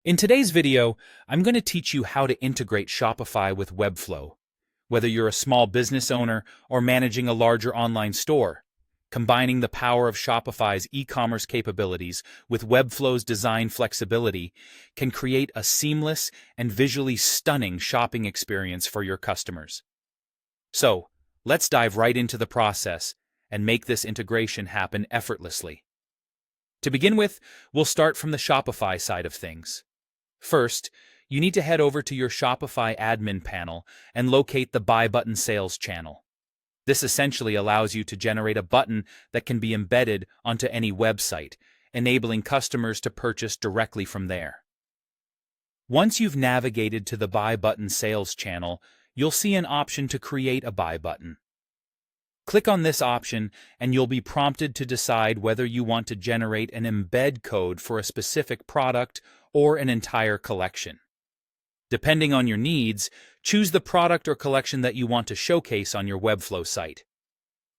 In today's video, I'm going to teach you how to integrate Shopify with Webflow. Whether you're a small business owner or managing a larger online store, combining the power of Shopify's e-commerce capabilities with Webflow's design flexibility can create a seamless and visually stunning shopping experience for your customers. So, let's dive right into the process and make this integration happen effortlessly. To begin with, we'll start from the Shopify side of things. First, you need to head over to your Shopify admin panel and locate the Buy Button Sales channel. This essentially allows you to generate a button that can be embedded onto any website, enabling customers to purchase directly from there. Once you've navigated to the Buy Button Sales channel, you'll see an option to create a buy button. Click on this option and you'll be prompted to decide whether you want to generate an embed code for a specific product or an entire collection. Depending on your needs, choose the product or collection that you want to showcase on your Webflow site.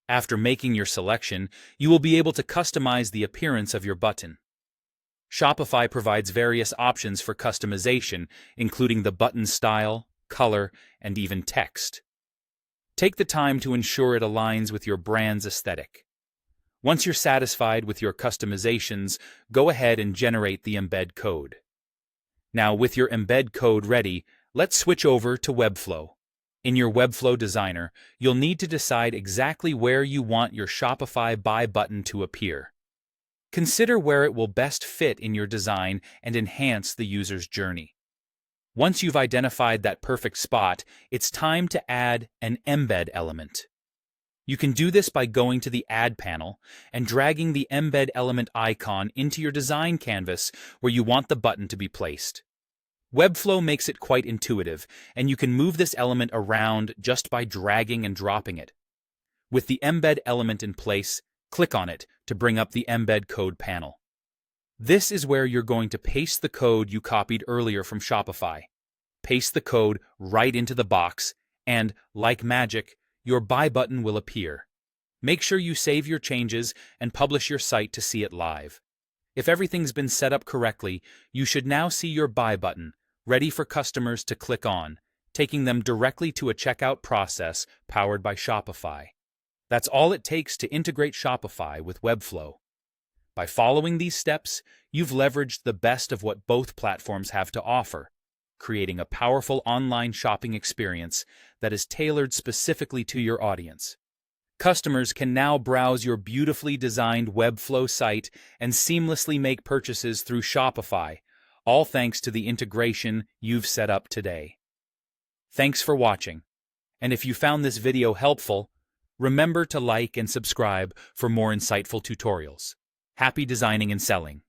After making your selection, you will be able to customize the appearance of your button. Shopify provides various options for customization, including the button style, color, and even text. Take the time to ensure it aligns with your brand's aesthetic. Once you're satisfied with your customizations, go ahead and generate the embed code. Now, with your embed code ready, let's switch over to Webflow. In your Webflow designer, you'll need to decide exactly where you want your Shopify buy button to appear. Consider where it will best fit in your design and enhance the user's journey. Once you've identified that perfect spot, it's time to add an embed element. You can do this by going to the Add panel and dragging the embed element icon into your design canvas where you want the button to be placed. Webflow makes it quite intuitive, and you can move this element around just by dragging and dropping it. With the embed element in place, click on it to bring up the embed code panel. This is where you're going to paste the code you copied earlier from Shopify. Paste the code right into the box, and, like magic, your buy button will appear. Make sure you save your changes and publish your site to see it live. If everything's been set up correctly, you should now see your buy button, ready for customers to click on, taking them directly to a checkout process powered by Shopify. That's all it takes to integrate Shopify with Webflow. By following these steps, you've leveraged the best of what both platforms have to offer, creating a powerful online shopping experience that is tailored specifically to your audience. Customers can now browse your beautifully designed Webflow site and seamlessly make purchases through Shopify, all thanks to the integration you've set up today. Thanks for watching, and if you found this video helpful, remember to like and subscribe for more insightful tutorials. Happy designing and selling!